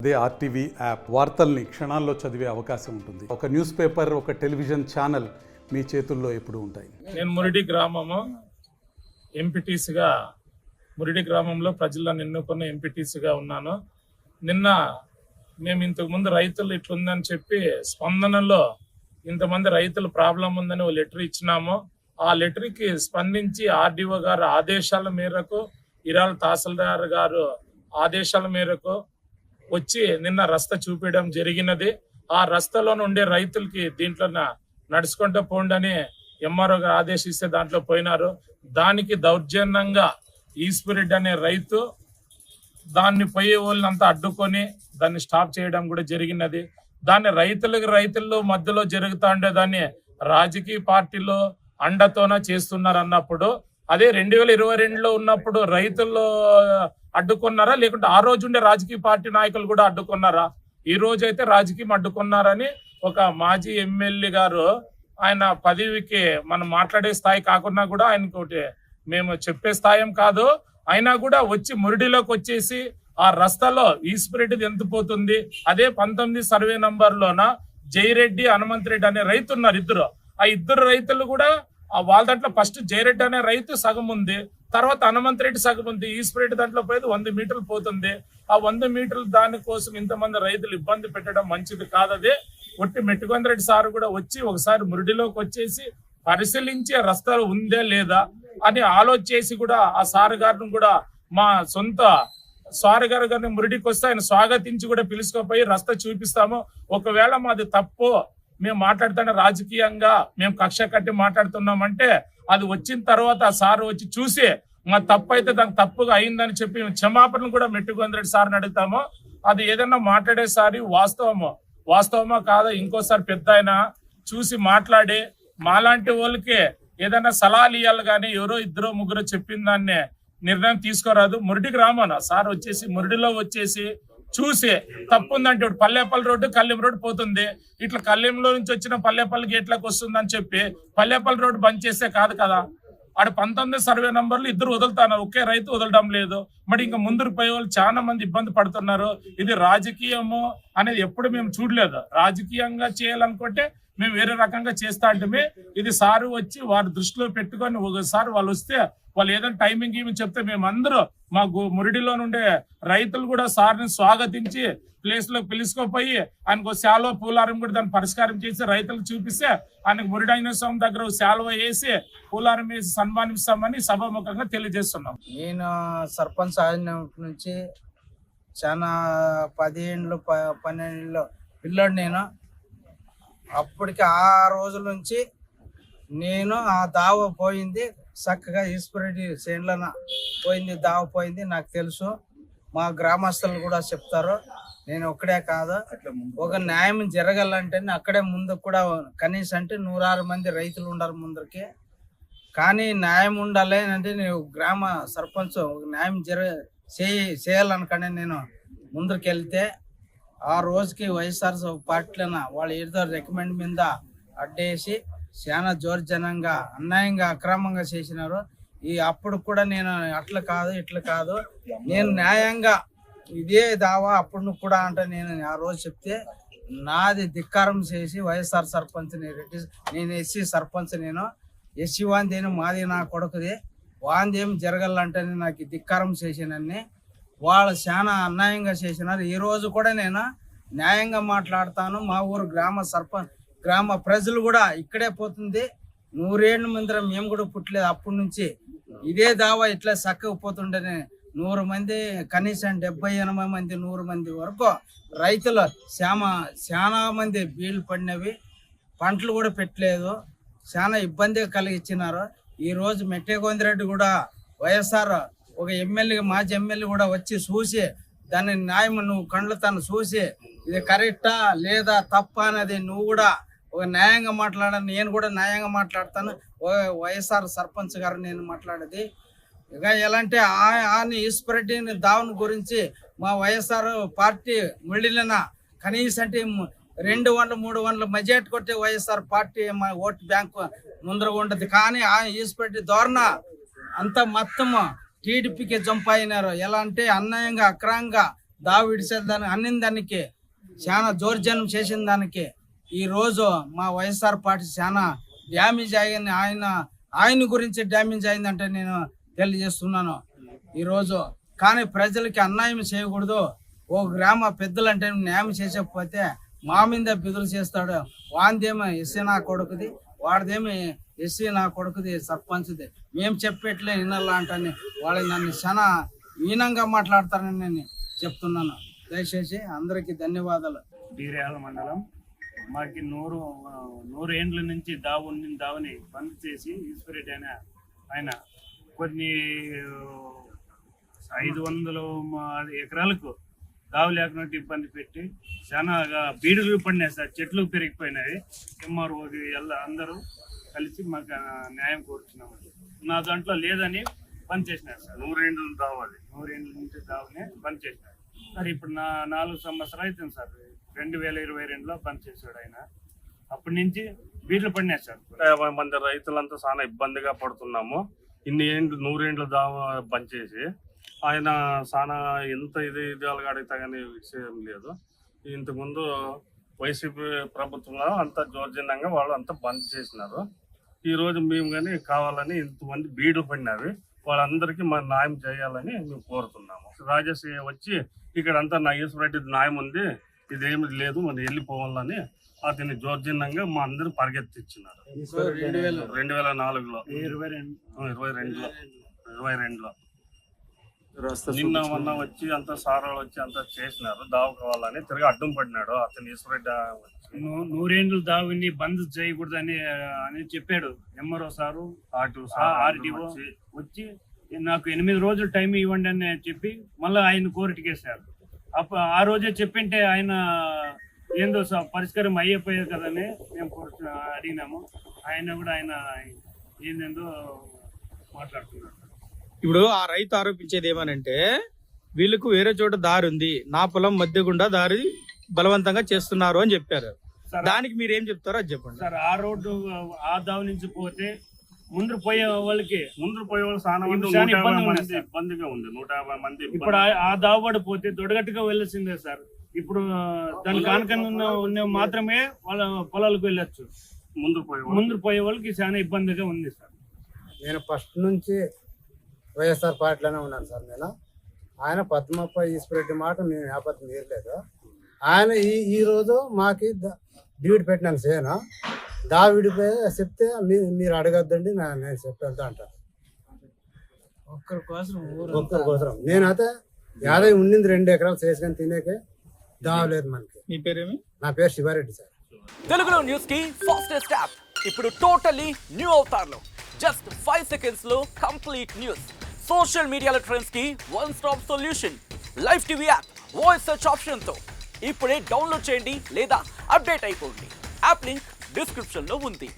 అదే RTV app వార్తల్ని క్షణాల్లో చదివే అవకాశం ఉంటుంది. ఒక న్యూస్ పేపర్, ఒక టెలివిజన్ ఛానల్ మీ చేతుల్లో ఎప్పుడూ ఉంటాయి. నేను మురిడి గ్రామము ఎంపీటీసీగా మురిడి గ్రామంలో ప్రజలను ఎన్నుకున్న ఎంపీటీసీగా ఉన్నాను. నిన్న మేము ఇంతకుముందు రైతులు ఇట్లుందని చెప్పి స్పందనలో ఇంతమంది రైతులు ప్రాబ్లం ఉందని ఓ లెటర్ ఇచ్చినాము. ఆ లెటర్కి స్పందించి ఆర్డీఓ గారు ఆదేశాల మేరకు, ఇరాల తహసీల్దార్ గారు ఆదేశాల మేరకు వచ్చి నిన్న రస్తా చూపించడం జరిగినది. ఆ రస్తాలో ఉండే రైతులకి దీంట్లో నడుచుకుంటూ పోండని ఎంఆర్ఓ గారు ఆదేశిస్తే దాంట్లో పోయినారు. దానికి దౌర్జన్యంగా ఈశ్వరెడ్డి అనే రైతు దాన్ని పోయే వాళ్ళంతా అడ్డుకొని దాన్ని స్టాప్ చేయడం కూడా జరిగినది. దాన్ని రైతుల్లో మధ్యలో జరుగుతా ఉండే దాన్ని రాజకీయ పార్టీలో అండతోన చేస్తున్నారు అన్నప్పుడు, అదే 2022లో ఉన్నప్పుడు రైతుల్లో అడ్డుకున్నారా, లేకుంటే ఆ రోజు ఉండే రాజకీయ పార్టీ నాయకులు కూడా అడ్డుకున్నారా? ఈ రోజు అయితే రాజకీయం అడ్డుకున్నారని ఒక మాజీ ఎమ్మెల్యే గారు, ఆయన పదవికి మనం మాట్లాడే స్థాయి కాకుండా కూడా ఆయనకోటి మేము చెప్పే స్థాయి కాదు, అయినా కూడా వచ్చి మురిడిలోకి వచ్చేసి ఆ రస్తాలో ఈశ్వరెడ్డిది ఎంత పోతుంది, అదే 19 సర్వే నంబర్లోన జైరెడ్డి, హనుమంతరెడ్డి అనే రైతు ఉన్నారు ఇద్దరు. ఆ ఇద్దరు రైతులు కూడా వాళ్ళ దాంట్లో ఫస్ట్ జైరెడ్డి అనే రైతు సగం ఉంది, తర్వాత హనుమంతరెడ్డి సగం ఉంది. ఈశ్వరెడ్డి దాంట్లో పోయేది 100 మీటర్లు పోతుంది. ఆ 100 మీటర్లు దానికోసం ఇంతమంది రైతులు ఇబ్బంది పెట్టడం మంచిది కాదది. ఒట్టి మెట్టుకొందరెడ్డి సార్ కూడా వచ్చి ఒకసారి మురిడిలోకి వచ్చేసి పరిశీలించి ఆ రస్తాలు ఉందే లేదా అని ఆలోచించేసి కూడా ఆ సార్ గారిని కూడా మా సొంత సార్ గారిని మురిడికి వస్తే ఆయన స్వాగతించి కూడా పిలుచుకోపోయి రస్తా చూపిస్తాము. ఒకవేళ మాది తప్పు, మేము మాట్లాడుతున్న రాజకీయంగా మేము కక్ష కట్టి మాట్లాడుతున్నామంటే అది వచ్చిన తర్వాత ఆ సార్ వచ్చి చూసి మా తప్పు అయితే దానికి తప్పుగా అయిందని చెప్పి క్షమాపణలు కూడా మెట్టుకొందరెడ్డి సార్ని అడుగుతాము. అది ఏదన్నా మాట్లాడేసారి వాస్తవమా కాదా ఇంకోసారి పెద్ద ఆయన చూసి మాట్లాడి మాలాంటి వాళ్ళకి ఏదైనా సలహాలు ఇవ్వాలి, కానీ ఎవరో ఇద్దరు ముగ్గురు చెప్పిన దాన్నే నిర్ణయం తీసుకోరాదు. మురిడి గ్రామం సార్ వచ్చేసి మురిడిలో వచ్చేసి చూసి తప్పు ఉందంటే పల్లెపల్లి రోడ్డు కల్లెం రోడ్డు పోతుంది, ఇట్లా కల్లెంలో నుంచి వచ్చిన పల్లెపల్లి గేట్లకు వస్తుందని చెప్పి పల్లెపల్లి రోడ్డు బంద్ చేస్తే కాదు కదా. ఆడ 19 సర్వే నంబర్లు ఇద్దరు వదులుతున్నారు, ఒకే రైతు వదలడం లేదు. మరి ఇంకా ముందుకు పోయే వాళ్ళు చాలా మంది ఇబ్బంది పడుతున్నారు. ఇది రాజకీయము అనేది ఎప్పుడు మేము చూడలేదు. రాజకీయంగా చేయాలనుకుంటే మేము వేరే రకంగా చేస్తా అంటే ఇది సారు వచ్చి వారి దృష్టిలో పెట్టుకొని ఒకసారి వాళ్ళు వస్తే వాళ్ళు ఏదైనా టైమింగ్ ఇవి చెప్తే మేమందరూ మా మురిడిలో నుండే రైతులు కూడా సార్ని స్వాగతించి ప్లేస్ లో పిలుచుకోపోయి ఆయనకు శాలువ పూలారం కూడా దాన్ని పరిష్కారం చేసి రైతులకు చూపిస్తే ఆయనకు మురిడైన స్వామి దగ్గర శాలువ వేసి పూలారం వేసి సన్మానిస్తామని సభాముఖంగా తెలియజేస్తున్నాం. నేను సర్పంచ్ అయినప్పటి నుంచి చాలా 10 ఏళ్ళు 12 ఏళ్ళు పిల్లోడు నేను. అప్పటికి ఆ రోజుల నుంచి నేను ఆ దావ పోయింది చక్కగా ఈశ్వరెడ్డి చేనులన పోయింది, దావ పోయింది నాకు తెలుసు. మా గ్రామస్తులు కూడా చెప్తారు. నేను ఒక్కడే కాదు, ఒక న్యాయం జరగాలంటే అక్కడే ముందు కూడా కనీసం అంటే 106 మంది రైతులు ఉండరు ముందరికి. కానీ న్యాయం ఉండాలి అంటే నేను గ్రామ సర్పంచ్ న్యాయం చేయాలనుకనే నేను ముందరికి వెళ్తే ఆ రోజుకి వైఎస్ఆర్ పార్టీలన వాళ్ళు ఏదో రికమెండ్ మీద అడ్డేసి చాలా జోర్జనంగా అన్యాయంగా అక్రమంగా చేసినారు. అప్పుడు కూడా నేను అట్లా కాదు ఇట్లా కాదు, నేను న్యాయంగా ఇదే దావా అప్పుడు కూడా అంటే నేను ఆ రోజు చెప్తే నాది ధిక్కారం చేసి వైఎస్ఆర్ సర్పంచ్ నేను ఎస్సీ సర్పంచ్, నేను ఎస్సీ వాందేను మాది నా కొడుకుది, వాందేం జరగాలంటే నాకు ధిక్కారం చేసినన్ని వాళ్ళు చాలా అన్యాయంగా చేసినారు. ఈ రోజు కూడా నేను న్యాయంగా మాట్లాడతాను. మా ఊరు గ్రామ ప్రజలు కూడా ఇక్కడే పోతుంది. 100 ఏళ్ళ ముందర మేము కూడా పుట్టలేదు. అప్పటి నుంచి ఇదే దావా ఇట్లా చక్కగా పోతుండే 100 మంది కనీసం 70-80 మంది 100 మంది వరకు రైతులు చాలా మంది బీళ్ళు పడినవి, పంటలు కూడా పెట్టలేదు, చాలా ఇబ్బంది కలిగించినారు. ఈ రోజు మెట్టేకొందిరెడ్డి కూడా వైఎస్ఆర్ ఒక ఎమ్మెల్యే మాజీ ఎమ్మెల్యే కూడా వచ్చి చూసి దాని న్యాయం నువ్వు కళ్ళు తను చూసి ఇది కరెక్టా లేదా తప్ప అనేది నువ్వు కూడా ఒక న్యాయంగా మాట్లాడాను. నేను కూడా న్యాయంగా మాట్లాడతాను. వైఎస్ఆర్ సర్పంచ్ గారు నేను మాట్లాడేది ఇక ఎలాంటి ఆని ఈశ్వరెడ్డిని దావన్ గురించి మా వైఎస్ఆర్ పార్టీ ముళ్ళిన కనీసం అంటే 200-300 మెజార్టీ కొట్టే వైఎస్ఆర్ పార్టీ మా ఓటు బ్యాంకు ముందర ఉండదు. కానీ ఆ ఈశ్వరెడ్డి ధోరణ అంత మొత్తం టీడీపీకి జంప్ అయినారు. ఎలా అంటే అన్యాయంగా అక్రమంగా విడిచేదానికి అన్నిన దానికి చాలా జోర్జనం చేసిన దానికి ఈరోజు మా వైఎస్ఆర్ పార్టీ చాలా డ్యామేజ్ అయ్యింది. ఆయన గురించి డ్యామేజ్ అయిందంటే నేను తెలియజేస్తున్నాను ఈరోజు. కానీ ప్రజలకి అన్యాయం చేయకూడదు. ఓ గ్రామ పెద్దలంటే న్యాయం చేసకపోతే మా మీద బిదులు చేస్తాడు. వాందేమో ఎస్సీ నా కొడుకుది, వాడిదేమి ఎస్సీ నా కొడుకుది సర్పంచ్ది, మేము చెప్పేట్లే వినాలా అంటని వాళ్ళు నన్ను చాలా హీనంగా మాట్లాడతారని నేను చెప్తున్నాను. దయచేసి అందరికీ ధన్యవాదాలు. బీర్యాల మండలం మాకి 100 ఏండ్ల నుంచి దావుని బంద్ చేసి ఈశ్వరెడ్డి ఆయన కొన్ని 500 ఎకరాలకు దావు లేకున్నట్టు ఇబ్బంది పెట్టి చాలా బీడులు పడినాయి సార్, చెట్లు పెరిగిపోయినాయి. ఎంఆర్ఓ అందరూ కలిసి మాకు న్యాయం కోరుతున్నాము. నా దాంట్లో లేదని బంద్ చేసినారు సార్. 100 ఏండ్ల నుంచి దావునే బంద్ చేసినారు సార్. ఇప్పుడు 4 సంవత్సరాలు అవుతుంది సార్. 2022లో బంద్ చేశాడు ఆయన. అప్పటి నుంచి బీడులు పడినాయి సార్. 50 మంది రైతులంతా చాలా ఇబ్బందిగా పడుతున్నాము. ఇన్ని ఏండ్లు 100 ఏండ్లు బంద్ చేసి ఆయన చాలా ఎంత ఇదిగా అడిగితే కానీ విషయం లేదు. ఇంతకుముందు వైసీపీ ప్రభుత్వంలో అంతా దౌర్జన్యంగా వాళ్ళు అంతా బంద్ చేసినారు. ఈరోజు మేము కానీ కావాలని ఇంతమంది బీడులు పడినవి వాళ్ళందరికీ మన న్యాయం చేయాలని మేము కోరుతున్నాము. రాజేష్ వచ్చి ఇక్కడ అంతా నా ఈశ్వరెడ్డి న్యాయం ఉంది, ఇదేమి లేదు, మనం వెళ్ళిపోవాలని అతన్ని దౌర్జన్యంగా మా అందరూ పరిగెత్తిచ్చినారు. 2004లో 22లో నిన్న మొన్న వచ్చి అంత సారాలు వచ్చి అంతా చేసినారు. దావు కావాలని తిరిగి అడ్డం పడినాడు అతను ఈశ్వరెడ్డి. 100 ఏండ్లు దావుని బంద్ చేయకూడదని చెప్పాడు ఎంఆర్ఓ సారు. ఆర్డీఓ వచ్చి నాకు 8 రోజులు టైం ఇవ్వండి అని చెప్పి మళ్ళీ ఆయన కోర్టుకేసారు. ఆ రోజే చెప్పింటే ఆయన ఏందో పరిష్కారం అయిపోయేది కదని మేము అడిగినాము. ఆయన కూడా ఆయన ఏందేందో మాట్లాడుతున్నాడు. ఇప్పుడు ఆ రైతు ఆరోపించేది ఏమనంటే వీళ్ళకు వేరే చోట దారి ఉంది, నా పొలం మధ్య గుండా దారి బలవంతంగా చేస్తున్నారు అని చెప్పారు. దానికి మీరు ఏం చెప్తారో అది చెప్పండి సార్. ఆ రోడ్డు ఆ దావి నుంచి పోతే ముందు పోయే వాళ్ళు చాలా మంది ఇబ్బందిగా ఉంది. 150 మంది ఇప్పుడు ఆ దావబడి పోతే దొడగట్టుగా వెళ్ళాల్సిందే సార్. ఇప్పుడు దాని కానుకన్నా ఉన్న మాత్రమే వాళ్ళ పొలాలకు వెళ్ళొచ్చు. ముందు పోయే వాళ్ళకి చాలా ఇబ్బందిగా ఉంది సార్. నేను ఫస్ట్ నుంచి వైఎస్ఆర్ పార్టీలోనే ఉన్నాను సార్. ఆయన పద్మప్ప ఈశ్వరెడ్డి మాట నేను వ్యాపారం తీరలేదు. ఆయన ఈరోజు మాకి డివిడ్ పెట్టినాను సేను. విడిపోయి చెప్తే మీరు అడగద్దండి, నేను చెప్పేద్దా అంటారు. ఒక్కరి కోసం నేనైతే యాదవ్ ఉండింది 2 ఎకరాలు చేసుకొని తినేకే దావలేదు మనకి. మీ పేరేమి? నా పేరు శివారెడ్డి సార్. తెలుగులో న్యూస్ కి ఫాస్టెస్ట్ యాప్ ఇప్పుడు టోటలీ న్యూ అవతార్లో జస్ట్ 5 seconds లో కంప్లీట్ న్యూస్. సోషల్ మీడియాలో ట్రెండ్స్ కి one stop solution. Live TV app voice search option తో ఇప్పుడే డౌన్లోడ్ చేయండి లేదా అప్డేట్ అయిపోండి. యాప్ లింక్ డిస్క్రిప్షన్ లో ఉంది.